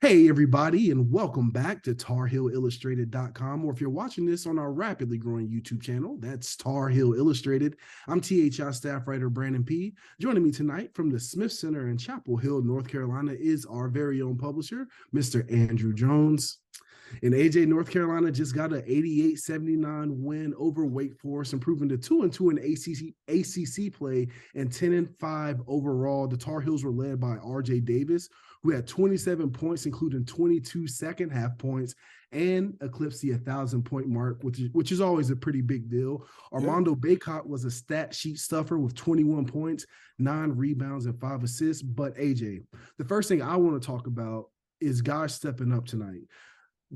Hey, everybody, and welcome back to TarHeelIllustrated.com. Or if you're watching this on our rapidly growing YouTube channel, that's Tar Heel Illustrated. I'm THI staff writer Brandon P. Joining me tonight from the Smith Center in Chapel Hill, North Carolina, is our very own publisher, Mr. Andrew Jones. And AJ, North Carolina just got an 88-79 win over Wake Forest, improving to 2-2 in ACC play and 10-5 overall. The Tar Heels were led by RJ Davis, who had 27 points, including 22 second half points, and eclipsed the 1,000-point mark, which is always a pretty big deal. Armando Bacot was a stat sheet stuffer with 21 points, 9 rebounds, and 5 assists. But AJ, the first thing I want to talk about is guys stepping up tonight.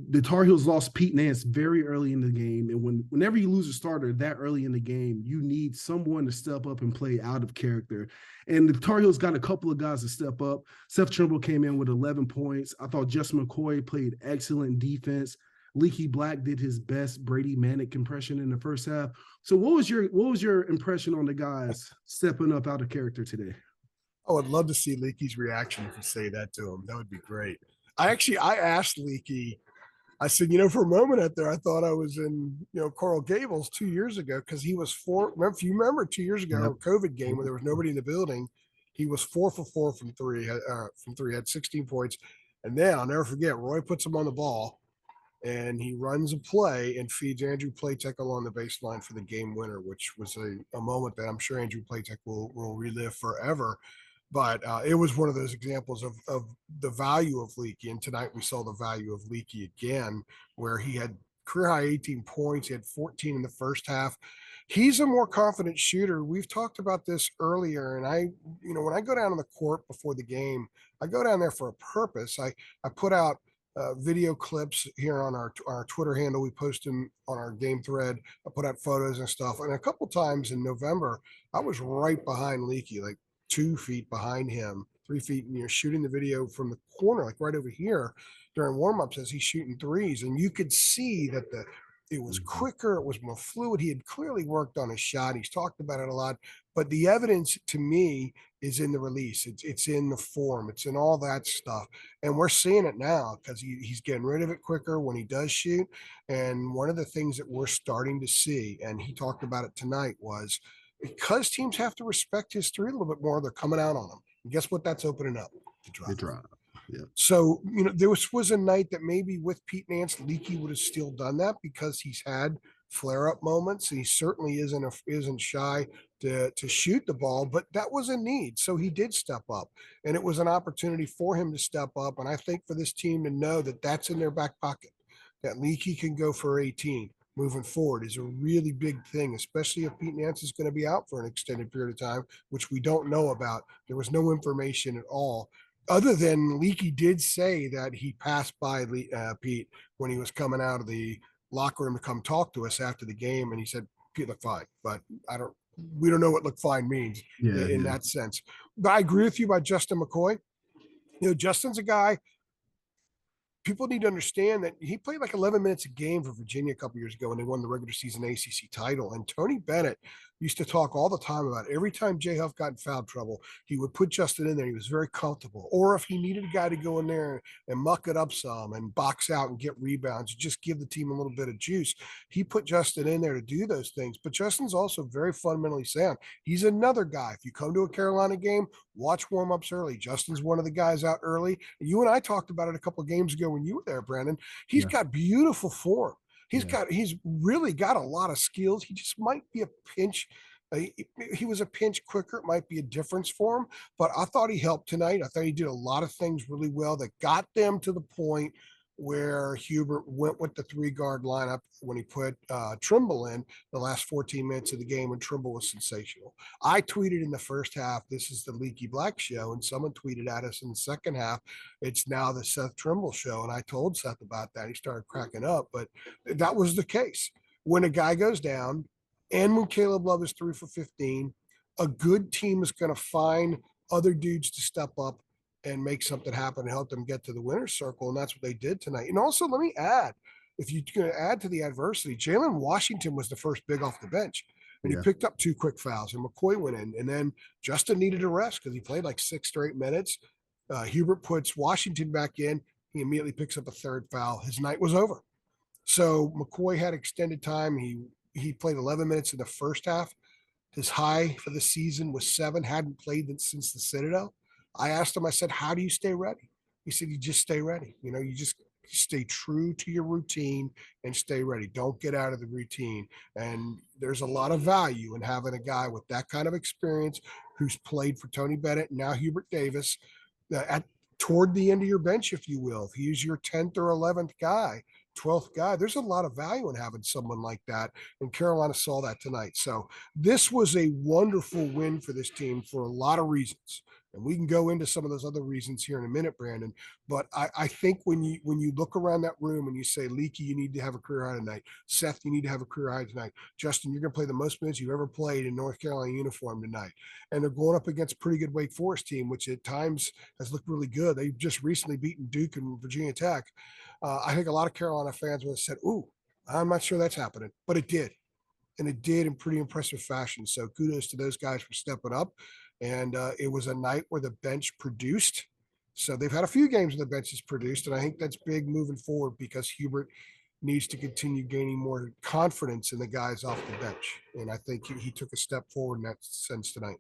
The Tar Heels lost Pete Nance very early in the game. And whenever you lose a starter that early in the game, you need someone to step up and play out of character. And the Tar Heels got a couple of guys to step up. Seth Trimble came in with 11 points. I thought Justin McCoy played excellent defense. Leaky Black did his best Brady Manic impression in the first half. So what was your impression on the guys stepping up out of character today? I would love to see Leaky's reaction if you say that to him. That would be great. I asked Leaky. I said, for a moment out there, I thought I was in, Coral Gables 2 years ago because he was if you remember 2 years ago, Yep. COVID game where there was nobody in the building, he was 4 for 4 from three, had 16 points. And then I'll never forget, Roy puts him on the ball and he runs a play and feeds Andrew Platek along the baseline for the game winner, which was a moment that I'm sure Andrew Platek will relive forever. But it was one of those examples of the value of Leaky. And tonight we saw the value of Leaky again, where he had career high 18 points. He had 14 in the first half. He's a more confident shooter. We've talked about this earlier. And when I go down on the court before the game, I go down there for a purpose. I put out video clips here on our Twitter handle. We post them on our game thread. I put out photos and stuff. And a couple times in November, I was right behind Leaky, like 2 feet behind him, 3 feet, and you're shooting the video from the corner, like right over here during warmups as he's shooting threes. And you could see that it was quicker, it was more fluid. He had clearly worked on his shot. He's talked about it a lot. But the evidence to me is in the release. It's in the form. It's in all that stuff. And we're seeing it now because he's getting rid of it quicker when he does shoot. And one of the things that we're starting to see, and he talked about it tonight, was because teams have to respect his three a little bit more, they're coming out on him. And guess what? That's opening up The drop. Yeah. So, there was a night that maybe with Pete Nance, Leaky would have still done that because he's had flare-up moments. He certainly isn't shy to shoot the ball, but that was a need. So he did step up, and it was an opportunity for him to step up. And I think for this team to know that that's in their back pocket, that Leaky can go for 18 moving forward is a really big thing, especially if Pete Nance is going to be out for an extended period of time, which we don't know about. There was no information at all other than Leaky did say that he passed by Pete when he was coming out of the locker room to come talk to us after the game, and he said Pete looked fine, but we don't know what look fine means in that sense. But I agree with you about Justin McCoy. Justin's a guy. People need to understand that he played like 11 minutes a game for Virginia a couple years ago when they won the regular season ACC title. And Tony Bennett used to talk all the time about every time Jay Huff got in foul trouble, he would put Justin in there. He was very comfortable. Or if he needed a guy to go in there and muck it up some and box out and get rebounds, just give the team a little bit of juice, he put Justin in there to do those things. But Justin's also very fundamentally sound. He's another guy. If you come to a Carolina game, watch warm-ups early. Justin's one of the guys out early. You and I talked about it a couple of games ago when you were there, Brandon. He's got beautiful form. He's really got a lot of skills. He just might be a pinch. He was a pinch quicker. It might be a difference for him, but I thought he helped tonight. I thought he did a lot of things really well that got them to the point where Hubert went with the 3-guard lineup when he put Trimble in the last 14 minutes of the game, and Trimble was sensational. I tweeted in the first half, this is the Leaky Black show, and someone tweeted at us in the second half, it's now the Seth Trimble show, and I told Seth about that. He started cracking up, but that was the case. When a guy goes down, and when Caleb Love is 3 for 15, a good team is going to find other dudes to step up and make something happen and help them get to the winner's circle. And that's what they did tonight. And also, let me add, if you're going to add to the adversity, Jalen Washington was the first big off the bench. And he picked up 2 quick fouls, and McCoy went in. And then Justin needed a rest because he played like 6 straight minutes. Hubert puts Washington back in. He immediately picks up a third foul. His night was over. So McCoy had extended time. He played 11 minutes in the first half. His high for the season was 7, hadn't played since the Citadel. I asked him, I said, how do you stay ready? He said, you just stay ready. You just stay true to your routine and stay ready. Don't get out of the routine. And there's a lot of value in having a guy with that kind of experience who's played for Tony Bennett and now Hubert Davis at toward the end of your bench, if you will. If he's your 10th or 11th guy, 12th guy, there's a lot of value in having someone like that. And Carolina saw that tonight. So this was a wonderful win for this team for a lot of reasons. And we can go into some of those other reasons here in a minute, Brandon. But I think when you look around that room and you say, Leaky, you need to have a career high tonight. Seth, you need to have a career high tonight. Justin, you're going to play the most minutes you've ever played in North Carolina uniform tonight. And they're going up against a pretty good Wake Forest team, which at times has looked really good. They've just recently beaten Duke and Virginia Tech. I think a lot of Carolina fans would have said, ooh, I'm not sure that's happening. But it did. And it did in pretty impressive fashion. So kudos to those guys for stepping up. And it was a night where the bench produced. So they've had a few games where the bench has produced. And I think that's big moving forward because Hubert needs to continue gaining more confidence in the guys off the bench. And I think he took a step forward in that sense tonight.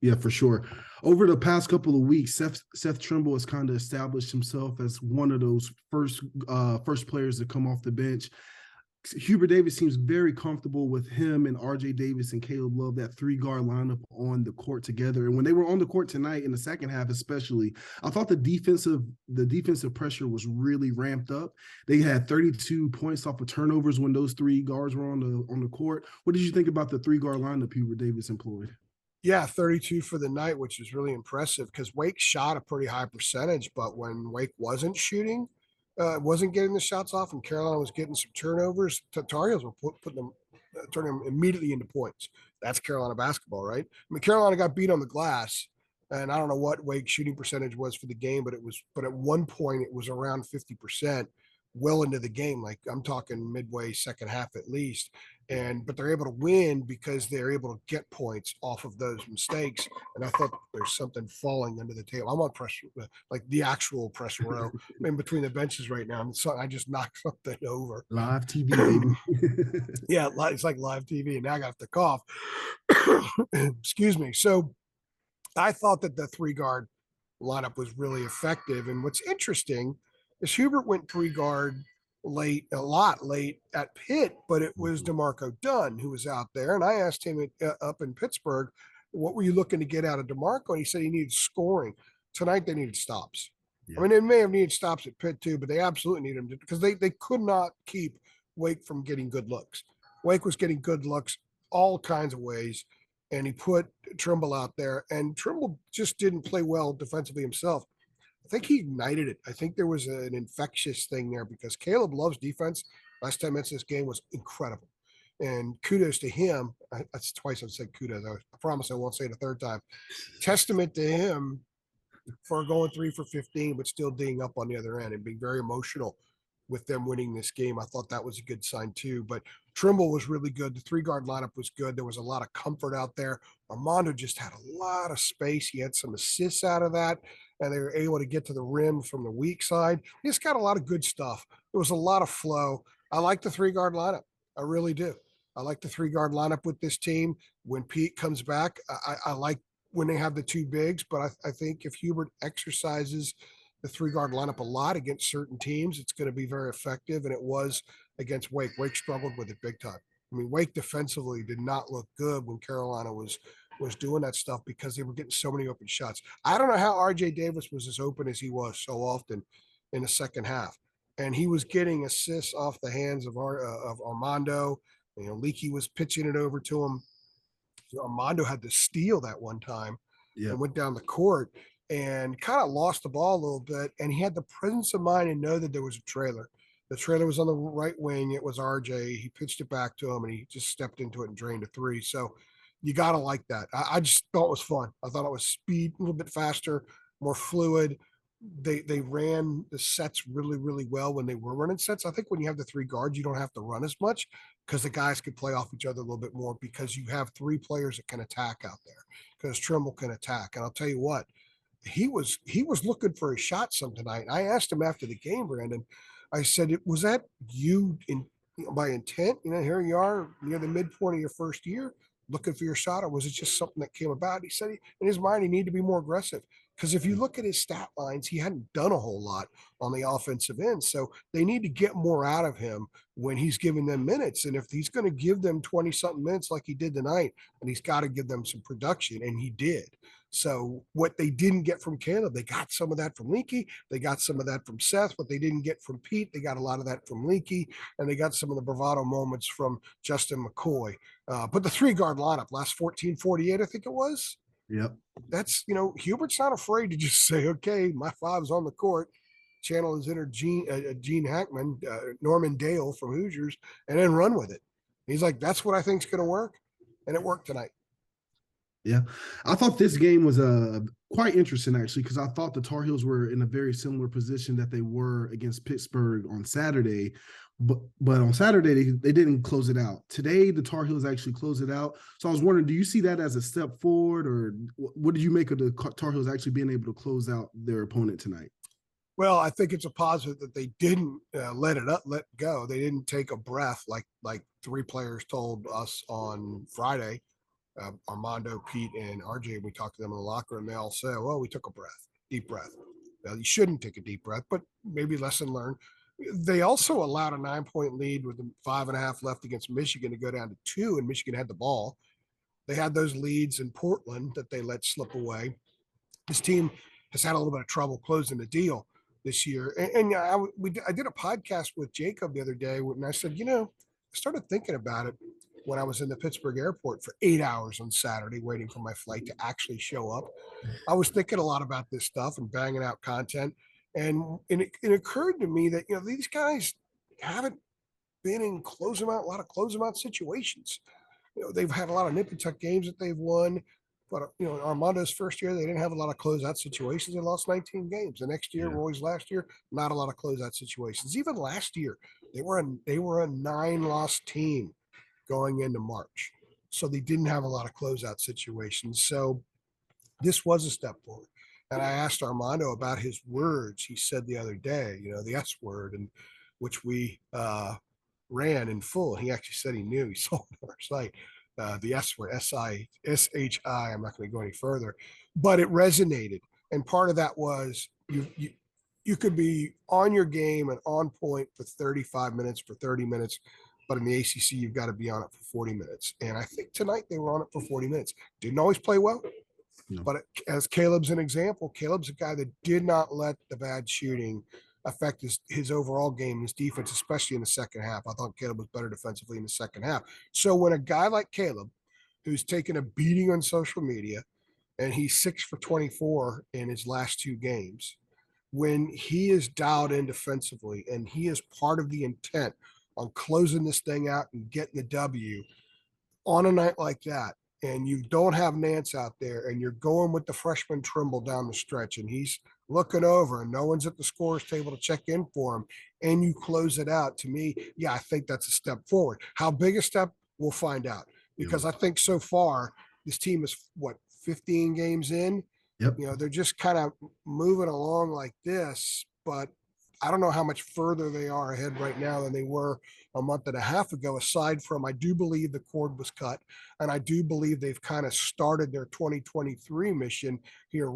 Yeah, for sure. Over the past couple of weeks, Seth Trimble has kind of established himself as one of those first players to come off the bench. Hubert Davis seems very comfortable with him and RJ Davis and Caleb Love, that 3-guard lineup on the court together. And when they were on the court tonight in the second half, especially, I thought the defensive pressure was really ramped up. They had 32 points off of turnovers when those 3 guards were on the court. What did you think about the 3-guard lineup Hubert Davis employed? Yeah, 32 for the night, which is really impressive because Wake shot a pretty high percentage, but when Wake wasn't shooting, wasn't getting the shots off, and Carolina was getting some turnovers, Tar Heels were putting them, turning them immediately into points. That's Carolina basketball, right? I mean, Carolina got beat on the glass, and I don't know what Wake's shooting percentage was for the game, but at one point it was around 50%, well into the game. Like I'm talking midway second half at least. But they're able to win because they're able to get points off of those mistakes. And I thought there's something falling under the table. I'm on pressure, like the actual press row in between the benches right now. And so I just knocked something over. Live TV, baby. Yeah, it's like live TV. And now I got to cough. Excuse me. So I thought that the 3-guard lineup was really effective. And what's interesting is Hubert went 3-guard a lot late at Pitt, but it was DeMarco Dunn who was out there. And I asked him up in Pittsburgh, what were you looking to get out of DeMarco? And he said he needed scoring. Tonight they needed stops. Yeah. I mean, they may have needed stops at Pitt too, but they absolutely need them because they could not keep Wake from getting good looks. Wake was getting good looks all kinds of ways, and he put Trimble out there, and Trimble just didn't play well defensively himself. I think he ignited it. I think there was an infectious thing there because Caleb loves defense. Last 10 minutes of this game was incredible. And kudos to him. That's twice I've said kudos. I promise I won't say it a third time. Testament to him for going 3 for 15, but still being up on the other end and being very emotional with them winning this game. I thought that was a good sign too. But Trimble was really good. The 3-guard lineup was good. There was a lot of comfort out there. Armando just had a lot of space. He had some assists out of that, and they were able to get to the rim from the weak side. He just got a lot of good stuff. There was a lot of flow. I like the 3-guard lineup. I really do. I like the 3-guard lineup with this team. When Pete comes back, I like when they have the 2 bigs, but I think if Hubert exercises the 3-guard lineup a lot against certain teams, it's going to be very effective, and it was against Wake. Wake struggled with it big time. I mean, Wake defensively did not look good when Carolina was doing that stuff because they were getting so many open shots. I don't know how RJ Davis was as open as he was so often in the second half, and he was getting assists off the hands of Armando. Leakey was pitching it over to him. Armando had to steal that one time and went down the court and kind of lost the ball a little bit. And he had the presence of mind to know that there was a trailer. The trailer was on the right wing. It was RJ. He pitched it back to him, and he just stepped into it and drained a 3. So you got to like that. I just thought it was fun. I thought it was speed, a little bit faster, more fluid. They ran the sets really, really well when they were running sets. I think when you have the 3 guards, you don't have to run as much because the guys could play off each other a little bit more because you have 3 players that can attack out there because Trimble can attack. And I'll tell you what, he was looking for a shot some tonight. I asked him after the game, Brandon. I said, "Was that you in by intent? Here you are near the midpoint of your first year, looking for your shot, or was it just something that came about?" He said in his mind he needed to be more aggressive because if you look at his stat lines, he hadn't done a whole lot on the offensive end. So they need to get more out of him when he's giving them minutes. And if he's going to give them 20 something minutes like he did tonight, then he's got to give them some production. And he did. So what they didn't get from Caleb, they got some of that from Leaky. They got some of that from Seth. What they didn't get from Pete, they got a lot of that from Leaky. And they got some of the bravado moments from Justin McCoy. But the 3 guard lineup, last 14:48, I think it was. Yep. That's, Hubert's not afraid to just say, okay, my 5's on the court. Channel his inner Gene Hackman, Norman Dale from Hoosiers, and then run with it. He's like, that's what I think is going to work. And it worked tonight. Yeah, I thought this game was quite interesting actually because I thought the Tar Heels were in a very similar position that they were against Pittsburgh on Saturday, but on Saturday they didn't close it out. Today the Tar Heels actually closed it out. So I was wondering, do you see that as a step forward, or what did you make of the Tar Heels actually being able to close out their opponent tonight? Well, I think it's a positive that they didn't let go. They didn't take a breath like 3 players told us on Friday. Armando, Pete, and RJ, we talked to them in the locker room. They all said, well, we took a deep breath. Well, you shouldn't take a deep breath, but maybe lesson learned. They also allowed a 9-point lead with 5.5 left against Michigan to go down to 2, and Michigan had the ball. They had those leads in Portland that they let slip away. This team has had a little bit of trouble closing the deal this year. And I did a podcast with Jacob the other day, and I said, I started thinking about it when I was in the Pittsburgh airport for 8 hours on Saturday, waiting for my flight to actually show up. I was thinking a lot about this stuff and banging out content. And it occurred to me that, these guys haven't been in a lot of close them out situations. They've had a lot of nip and tuck games that they've won. But, Armando's first year, they didn't have a lot of closeout situations. They lost 19 games. The next year, Roy's last year, not a lot of closeout situations. Even last year, they were a 9-loss team going into March. So they didn't have a lot of closeout situations. So this was a step forward. And I asked Armando about his words. He said the other day, the S word, and which we ran in full. And he actually said he knew. He saw it on our site. The S word, SHI. I'm not going to go any further, but it resonated. And part of that was you could be on your game and on point for 35 minutes, for 30 minutes, but in the ACC, you've got to be on it for 40 minutes. And I think tonight they were on it for 40 minutes. Didn't always play well, but as Caleb's an example, Caleb's a guy that did not let the bad shooting affect his overall game, his defense, especially in the second half. I thought Caleb was better defensively in the second half. So when a guy like Caleb, who's taken a beating on social media, and he's 6 for 24 in his last 2 games, when he is dialed in defensively and he is part of the intent on closing this thing out and getting the W on a night like that, and you don't have Nance out there and you're going with the freshman Trimble down the stretch and he's looking over and no one's at the scorer's table to check in for him, and you close it out, to me, I think that's a step forward. How big a step, we'll find out, because I think so far this team is 15 games in. Yep. They're just kind of moving along like this, but I don't know how much further they are ahead right now than they were a month and a half ago, aside from I do believe the cord was cut, and I do believe they've kind of started their 2023 mission here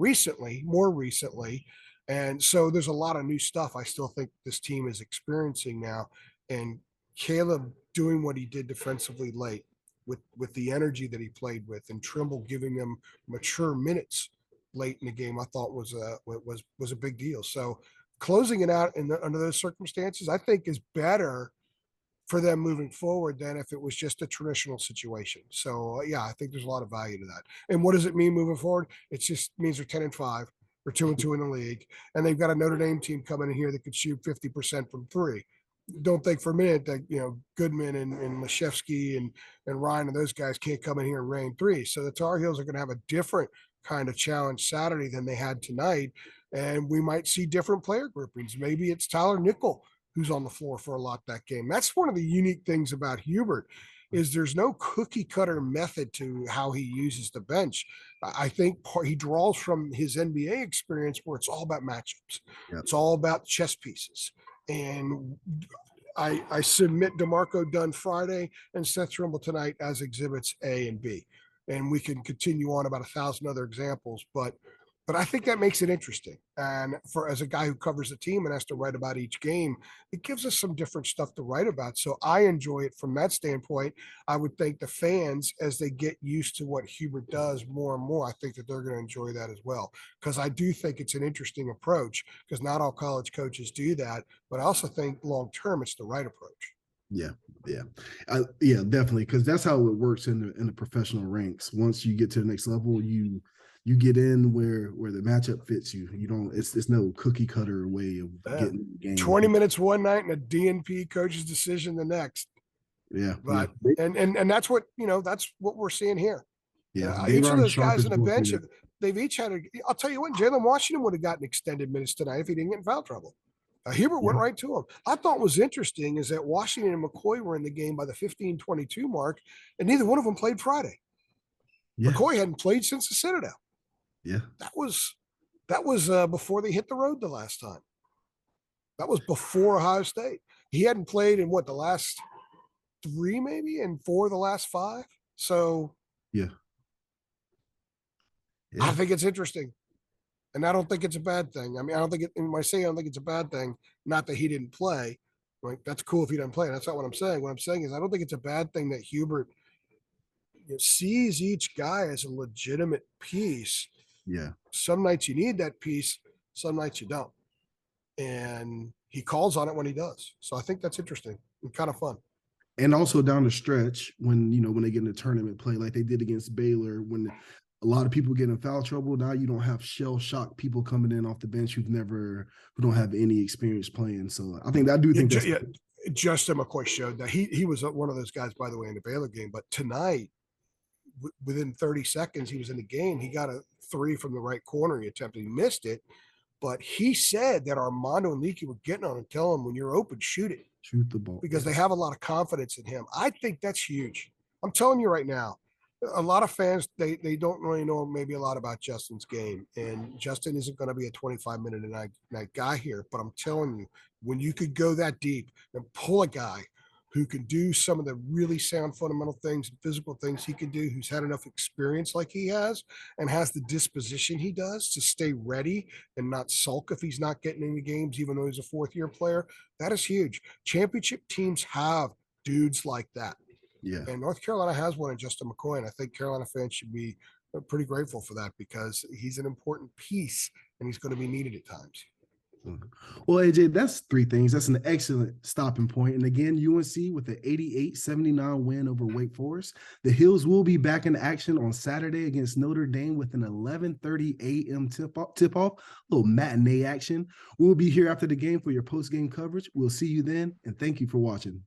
more recently. And so there's a lot of new stuff I still think this team is experiencing now. And Caleb doing what he did defensively late with the energy that he played with, and Trimble giving him mature minutes late in the game, I thought was a big deal. So closing it out under those circumstances, I think, is better for them moving forward than if it was just a traditional situation. So I think there's a lot of value to that. And what does it mean moving forward? It just means they're 10-5, or 2-2 in the league, and they've got a Notre Dame team coming in here that could shoot 50% from 3. Don't think for a minute that Goodman and Leshevsky and Ryan and those guys can't come in here and rain 3. So the Tar Heels are going to have a different kind of challenge Saturday than they had tonight, and we might see different player groupings. Maybe it's Tyler Nickel who's on the floor for a lot that game. That's one of the unique things about Hubert. is there's no cookie cutter method to how he uses the bench. I think he draws from his NBA experience where it's all about matchups. Yep. It's all about chess pieces. And I submit DeMarco Dunn Friday and Seth Trimble tonight as exhibits A and B. And we can continue on about 1,000 other examples, but I think that makes it interesting. And for as a guy who covers the team and has to write about each game, it gives us some different stuff to write about. So I enjoy it from that standpoint. I would think the fans, as they get used to what Hubert does more and more, I think that they're going to enjoy that as well. Because I do think it's an interesting approach, because not all college coaches do that. But I also think long term, it's the right approach. Yeah, yeah, definitely, because that's how it works in the professional ranks. Once you get to the next level, you get in where the matchup fits you. You don't. It's no cookie cutter way of getting the game. 20 minutes one night and a DNP coach's decision the next. Yeah, but yeah. And that's what that's what we're seeing here. Yeah, each of those guys on the bench, they've each had I'll tell you what, Jalen Washington would have gotten extended minutes tonight if he didn't get in foul trouble. Hubert went right to him. I thought was interesting is that Washington and McCoy were in the game by the 15-22 mark, and neither one of them played Friday. McCoy hadn't played since the Citadel. Yeah, that was before they hit the road the last time. That was before Ohio State. He hadn't played in the last 3 maybe, and 4 of the last 5. So yeah. I think it's interesting. And I don't think it's a bad thing. I mean, I don't think when I say I don't think it's a bad thing, not that he didn't play. Right? That's cool if he doesn't play. That's not what I'm saying. What I'm saying is I don't think it's a bad thing that Hubert sees each guy as a legitimate piece. Yeah. Some nights you need that piece, some nights you don't. And he calls on it when he does. So I think that's interesting and kind of fun. And also down the stretch when they get into tournament play like they did against Baylor, when a lot of people get in foul trouble, now you don't have shell shock people coming in off the bench who don't have any experience playing. So I think Justin McCoy showed that he was one of those guys, by the way, in the Baylor game. But tonight, within 30 seconds, he was in the game. He got a 3 from the right corner. He attempted, he missed it. But he said that Armando and Leakey were getting on and telling him, when you're open, shoot it. Shoot the ball. Because they have a lot of confidence in him. I think that's huge. I'm telling you right now, a lot of fans, they don't really know maybe a lot about Justin's game. And Justin isn't going to be a 25-minute a night guy here. But I'm telling you, when you could go that deep and pull a guy who can do some of the really sound fundamental things and physical things he can do, who's had enough experience like he has and has the disposition he does to stay ready and not sulk if he's not getting any games, even though he's a 4th-year player, that is huge. Championship teams have dudes like that. Yeah. And North Carolina has one in Justin McCoy, and I think Carolina fans should be pretty grateful for that because he's an important piece and he's going to be needed at times. Well, AJ, that's 3 things. That's an excellent stopping point. And again, UNC with an 88-79 win over Wake Forest. The Hills will be back in action on Saturday against Notre Dame with an 11:30 a.m. tip-off, little matinee action. We'll be here after the game for your post-game coverage. We'll see you then, and thank you for watching.